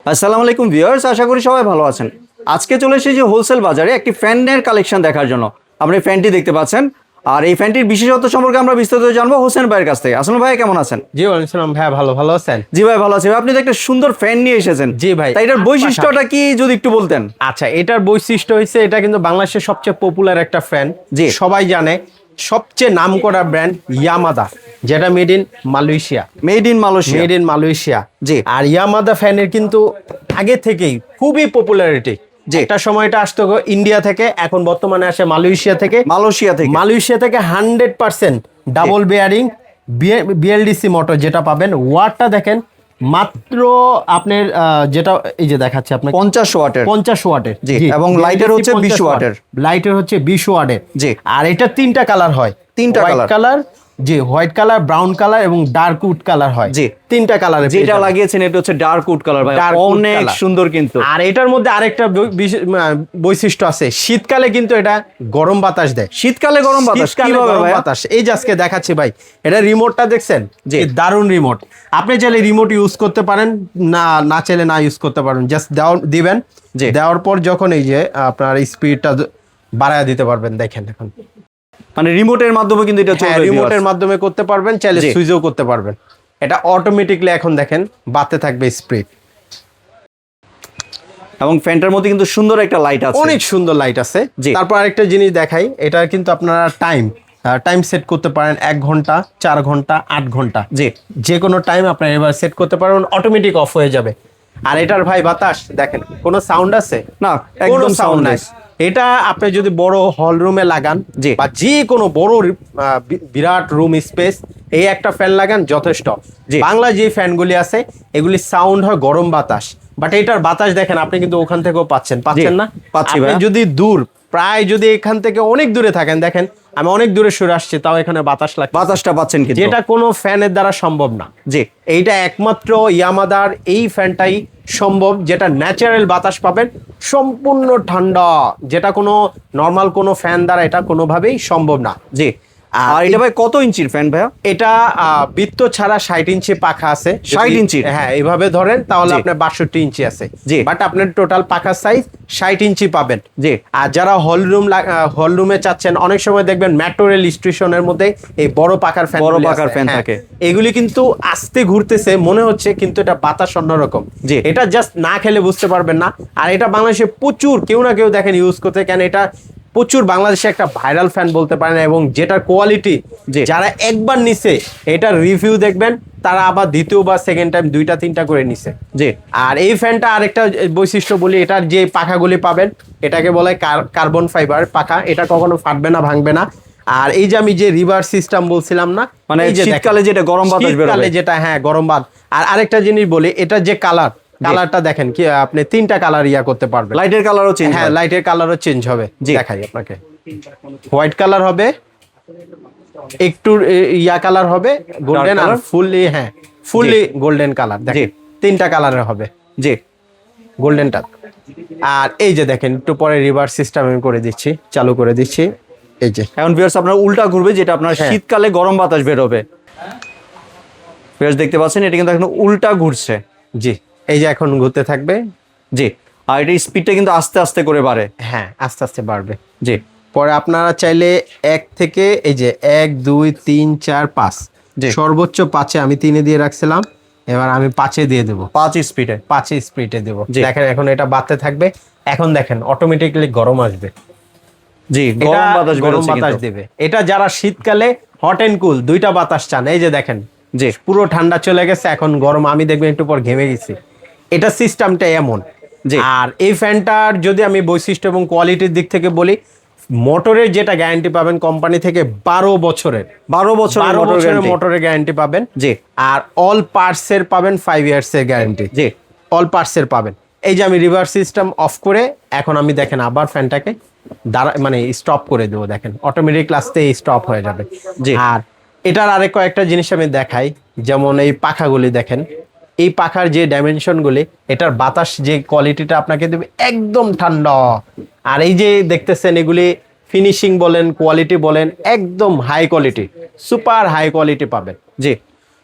আসসালামু আলাইকুম ভিউয়ার্স, আশা করি সবাই ভালো আছেন। আজকে চলে এসেছি হোলসেল বাজারে একটি ফ্যানের কালেকশন দেখার জন্য। আপনি ফ্যানটি দেখতে পাচ্ছেন, আর এই ফ্যানটির বিশেষত্ব সম্পর্কে আমরা বিস্তারিত জানবো হোসেন ভাইয়ের কাছ থেকে। আসলে ভাই কেমন আছেন? জি ওয়ালাইকুম ভাই, ভালো আছেন? জি ভাই ভালো আছি। আপনি তো একটা সুন্দর ফ্যান নিয়ে এসেছেন। জি ভাই, তাই এটার বৈশিষ্ট্যটা কি যদি একটু বলতেন। আচ্ছা, এটার বৈশিষ্ট্য হচ্ছে এটা কিন্তু বাংলাদেশের সবচেয়ে পপুলার একটা ফ্যান। জি। সবাই জানে, সবচেয়ে নামকরা ব্র্যান্ড ইয়ামাদা, যেটা made in Malaysia. Made in Malaysia. জি। আর ইয়ামাদা ফ্যানের কিন্তু আগে থেকেই খুবই পপুলারিটি। একটা সময় এটা আসতো ইন্ডিয়া থেকে, এখন বর্তমানে আসে মালয়েশিয়া থেকে। মালয়েশিয়া থেকে 100% ডাবল বেয়ারিং বিএলডিসি মোটর যেটা পাবেন। ওয়াটটা দেখেন মাত্র আপনার যেটা এই যে দেখাচ্ছে আপনার 50 ওয়াটের। জি, এবং লাইটের হচ্ছে 20 ওয়াটের। লাইটের হচ্ছে 20 ওয়াটের। জি। আর এটা তিনটা কালার হয়, তিনটা কালার। জি, হোয়াইট কালার, ব্রাউন কালার এবং ডার্ক উড কালার হয়। জি, তিনটা কালারে যেটা লাগিয়েছেন এটা হচ্ছে ডার্ক উড কালার ভাই, অনেক সুন্দর কিন্তু। আর এটার মধ্যে আরেকটা বৈশিষ্ট্য আছে, শীতকালে কিন্তু এটা গরম বাতাস দেয়। শীতকালে গরম বাতাস কিভাবে ভাই? বাতাস এই যে আজকে দেখাচ্ছি ভাই, এটা রিমোটটা দেখছেন? জি, দারুণ রিমোট। আপনি চাইলে রিমোট ইউজ করতে পারেন, না চাইলে না ইউজ করতে পারেন। জাস্ট দিবেন, দেওয়ার পর যখন এই যে আপনার স্পিডটা বাড়ায় দিতে পারবেন। দেখেন এখন মানে রিমোটের মাধ্যমে কিন্তু এটা চলবে। রিমোটের মাধ্যমে করতে পারবেন, চাইলে সুইচও করতে পারবেন। এটা অটোমেটিকলি এখন দেখেন বাড়তে থাকবে স্পিড। এবং ফ্যানটার মধ্যে কিন্তু সুন্দর একটা লাইট আছে, অনেক সুন্দর লাইট আছে। তারপর আরেকটা জিনিস দেখাই, এটা কিন্তু আপনারা টাইম সেট করতে পারেন, 1 ঘন্টা, 4 ঘন্টা, 8 ঘন্টা। যে কোনো টাইম আপনারা এবার সেট করতে পারবেন, অটোমেটিক অফ হয়ে যাবে। আর এটার ভাই বাতাস দেখেন, কোনো সাউন্ড আছে না? একদম সাউন্ড নাই। এটা আপনি যদি বড় হল রুমে লাগান, বা যে কোনো বড় বিরাট রুম স্পেস, এই একটা ফ্যান লাগান যথেষ্ট। বাংলা যে ফ্যানগুলি আছে এগুলি সাউন্ড হয় গরম বাতাস, বাট এটার বাতাস দেখেন আপনি কিন্তু ওখান থেকেও পাচ্ছেন না? পাচ্ছি। যদি দূর প্রায় যদি এখান থেকে অনেক দূরে থাকেন, দেখেন আমি অনেক দূরে সরে আসছি, তাও এখানে বাতাসটা পাচ্ছেন, যেটা কোনো ফ্যানের দ্বারা সম্ভব না। এইটা একমাত্র ইয়ামাদার এই ফ্যানটাই সম্ভব, যেটা ন্যাচারাল বাতাস পাবেন, সম্পূর্ণ ঠান্ডা, যেটা কোনো নর্মাল কোনো ফ্যান দ্বারা এটা কোনোভাবেই সম্ভব না। আর এটা ভাই কত ইঞ্চির ফ্যান ভাইয়া? এটা বৃত্ত ছাড়া 60 ইঞ্চি পাখা আছে। 60 ইঞ্চি? হ্যাঁ, এইভাবে ধরেন তাহলে আপনার 62 ইঞ্চি আছে। বাট আপনার টোটাল পাখার সাইজ 60 ইঞ্চি পাবেন। আর যারা হল রুমে চাচ্ছেন, অনেক সময় দেখবেন মেট্রো রেল স্টেশনের মধ্যে এই বড় পাখার ফ্যান থাকে, এগুলি কিন্তু আস্তে ঘুরতেছে মনে হচ্ছে, কিন্তু এটা বাতাস অন্যরকম। এটা জাস্ট না খেলে বুঝতে পারবেন না। আর এটা বাংলাদেশে প্রচুর কেউ না কেউ দেখেন ইউজ করতে, কেন এটা প্রচুর বাংলাদেশে একটা ভাইরাল ফ্যান বলতে পারেন। এবং যেটার কোয়ালিটি, যারা একবার নিছে এটার রিভিউ দেখবেন, তারা আবার দ্বিতীয় বা সেকেন্ড টাইম 2টা 3টা করে নিছে। আর এই ফ্যানটা আরেকটা বৈশিষ্ট্য বলি, এটার যে পাখাগুলি পাবেন এটাকে বলে কার্বন ফাইবার পাখা। এটা কখনো ফাটবে না, ভাঙবে না। আর এই যে আমি যে রিভার্স সিস্টেম বলছিলাম না, মানে শীতকালে যেটা গরম বাতাস বের হবে, যেটা গরম বাতাস। আর আরেকটা জিনিস বলি, এটা যে কালারটা দেখেন, কি আপনি 3টা কালার করতে পারবেন। লাইটের কালারও চেঞ্জ। হ্যাঁ, লাইটের কালারও চেঞ্জ হবে। দেখাই আপনাকে, হোয়াইট কালার হবে, একটু কালার হবে গোল্ডেন, আর ফুললি গোল্ডেন কালার। দেখেন 3টা কালারের হবে গোল্ডেনটা। আর এই যে দেখেন, একটু পরে রিভার্স সিস্টেম আমি করে দিচ্ছি, চালু করে দিচ্ছি। এই যে এখন ভিউয়ার্স আপনার উল্টা ঘুরবে, যেটা আপনার শীতকালে গরম বাতাস বের হবে। ভিউয়ার্স দেখতে পাচ্ছেন, এটা কিন্তু এখন উল্টা ঘুরছে। এই যে এখন ঘুরতে থাকবে। আর এটা স্পিডটা কিন্তু আস্তে আস্তে করে বাড়ে। হ্যাঁ, আস্তে আস্তে বাড়বে। পরে আপনারা চাইলে 1 থেকে এই যে 1 2 3 4 5, সর্বোচ্চ 5-এ, আমি 3-এ দিয়ে রাখছিলাম, এবার আমি 5-এ দিয়ে দেবো। 5 স্পিডে দেবো। দেখেন এখন এটা বাড়তে থাকবে। এখন দেখেন অটোমেটিক্যালি গরম আসবে। গরম বাতাস দেবে। এটা যারা শীতকালে হট এন্ড কুল 2টা বাতাস চান, এই যে দেখেন পুরো ঠান্ডা চলে গেছে, এখন গরম, আমি দেখবেন একটু পর ঘেমে গেছি। এটা সিস্টেমটা এমন। আর এই ফ্যানটার যদি আমি বৈশিষ্ট্য এবং কোয়ালিটির দিক থেকে বলি, মোটরের যেটা গ্যারান্টি পাবেন কোম্পানি থেকে 12 বছরের মোটরের গ্যারান্টি পাবেন। আর অল পার্টসের পাবেন 5 ইয়ার্সের গ্যারান্টি। অল পার্টসের পাবেন। এই যে আমি রিভার্স সিস্টেম অফ করে এখন আমি দেখেন আবার ফ্যানটাকে স্টপ করে দেবো, দেখেন অটোমেটিক আস্তে স্টপ হয়ে যাবে। আর এটার আরেক কয়েকটা জিনিস আমি দেখাই, যেমন এই পাখাগুলি দেখেন, এই পাখার যে ডাইমেনশনগুলি, এটার বাতাস যে কোয়ালিটিটা আপনাকে দেবে একদম ঠান্ডা। আর এই যে দেখতেছেন, এগুলি ফিনিশিং বলেন, কোয়ালিটি বলেন, একদম high quality, super high quality পাবেন।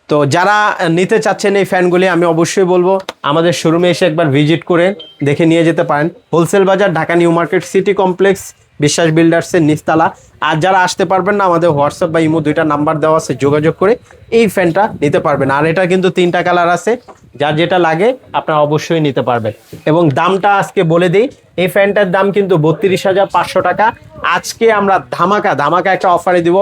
তো যারা নিতে চাচ্ছেন এই ফ্যানগুলি আমি অবশ্যই বলবো আমাদের শোরুমে এসে একবার ভিজিট করে দেখে নিয়ে যেতে পারেন। হোলসেল বাজার, Dhaka new market city complex, বিশ্বাস বিল্ডার্সের নিচতলা। আর যারা আসতে পারবেন না, আমাদের হোয়াটসঅ্যাপ বা ইমো দুইটা নাম্বার দেওয়া আছে, যোগাযোগ করে এই ফ্যানটা নিতে পারবেন। আর এটা কিন্তু 3টা কালার আছে, যার যেটা লাগে আপনারা অবশ্যই নিতে পারবেন। এবং দামটা আজকে বলে দিই, এই ফ্যানটার দাম কিন্তু 32,500 টাকা। আজকে আমরা ধামাকা একটা অফারে দিব,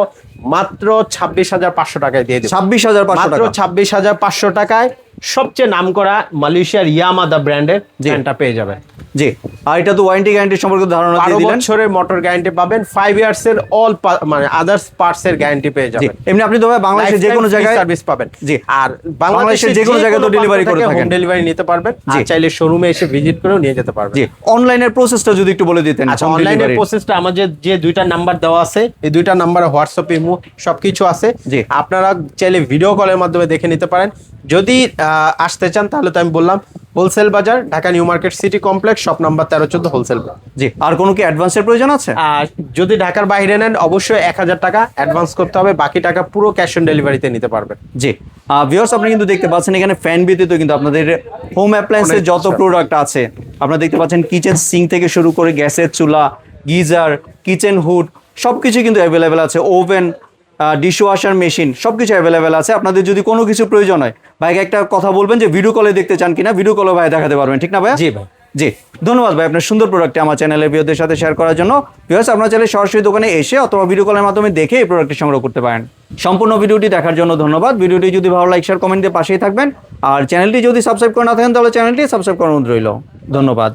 মাত্র 26,500 টাকায় দিয়ে দেব। 26,500 মাত্র টাকা। 26,500 টাকায় সবচেয়ে নামকরা মালয়েশিয়ার ইয়ামাদা ব্র্যান্ডের ফ্যানটা পেয়ে যাবেন। জি, আর এটা তো ওয়ারেন্টি গ্যারান্টি সম্পর্কে ধারণা দিয়ে 12 দিলেন। বছরের মোটর গ্যারান্টি পাবেন, 5 ইয়ার্স এর অল মানে আদার্স পার্টস এর গ্যারান্টি পেয়ে জি, যাবেন। এমনি আপনি তো ভাই বাংলাদেশের যে কোনো জায়গায় সার্ভিস পাবেন। জি, আর বাংলাদেশের যে কোনো জায়গায় তো ডেলিভারি করে থাকেন। হোম ডেলিভারি নিতে পারবেন, জি। আর চাইলে শোরুমে এসে ভিজিট করেও নিয়ে যেতে পারবেন। জি, অনলাইনের প্রসেসটা যদি একটু বলে দিতেন। আচ্ছা, home অনলাইনের delivery। প্রসেসটা আমাদের যে 2টা নাম্বার দেওয়া আছে, এই 2টা নাম্বারে হোয়াটসঅ্যাপ, ইমো সবকিছু আছে। জি। আপনারা চাইলে ভিডিও কলের মাধ্যমে দেখে নিতে পারেন। যদি আসতে চান তাহলে তো আমি বললাম হোলসেল বাজার, Dhaka new market city complex, shop number 13-14 wholesale. জি, আর কোনো কি অ্যাডভান্সের প্রয়োজন আছে? আর যদি ঢাকার বাইরে নেন অবশ্যই 1000 টাকা অ্যাডভান্স করতে হবে, বাকি টাকা পুরো ক্যাশ অন ডেলিভারিতে নিতে পারবেন। জি, ভিউয়ার্স আপনি কিন্তু দেখতে পাচ্ছেন এখানে ফ্যান ব্যতীত কিন্তু আপনাদের হোম অ্যাপ্লায়েন্সের অনেক যত প্রোডাক্ট আছে আপনারা দেখতে পাচ্ছেন, কিচেন সিঙ্ক থেকে শুরু করে গ্যাসের চুলা, গিজার, কিচেন হুড সবকিছু কিন্তু অ্যাভেলেবেল আছে। ওভেন, ডিশওয়াশার মেশিন সবকিছু অ্যাভেলেবেল আছে। আপনাদের যদি কোনো কিছু প্রয়োজন হয় ভাইকে একটা কথা বলবেন যে ভিডিও কলে দেখতে চান কিনা, ভিডিও কলে ভাই দেখাতে পারবেন, ঠিক না ভাই? জি ভাই। জি, ধন্যবাদ ভাই আপনার সুন্দর প্রোডাক্টটি আমার চ্যানেলের ভিউয়ারদের সাথে শেয়ার করার জন্য। ভিউয়ার্স আপনারা চাইলে সরাসরি দোকানে এসে অথবা ভিডিও কলের মাধ্যমে দেখে এই প্রোডাক্টটি সংগ্রহ করতে পারেন। সম্পূর্ণ ভিডিওটি দেখার জন্য ধন্যবাদ। ভিডিওটি যদি ভালো লাইক, শেয়ার, কমেন্ট দিয়ে পাশেই থাকবেন। আর চ্যানেলটি যদি সাবস্ক্রাইব করে না থাকেন তাহলে চ্যানেলটি সাবস্ক্রাইব করার অনুরোধ রইল। ধন্যবাদ।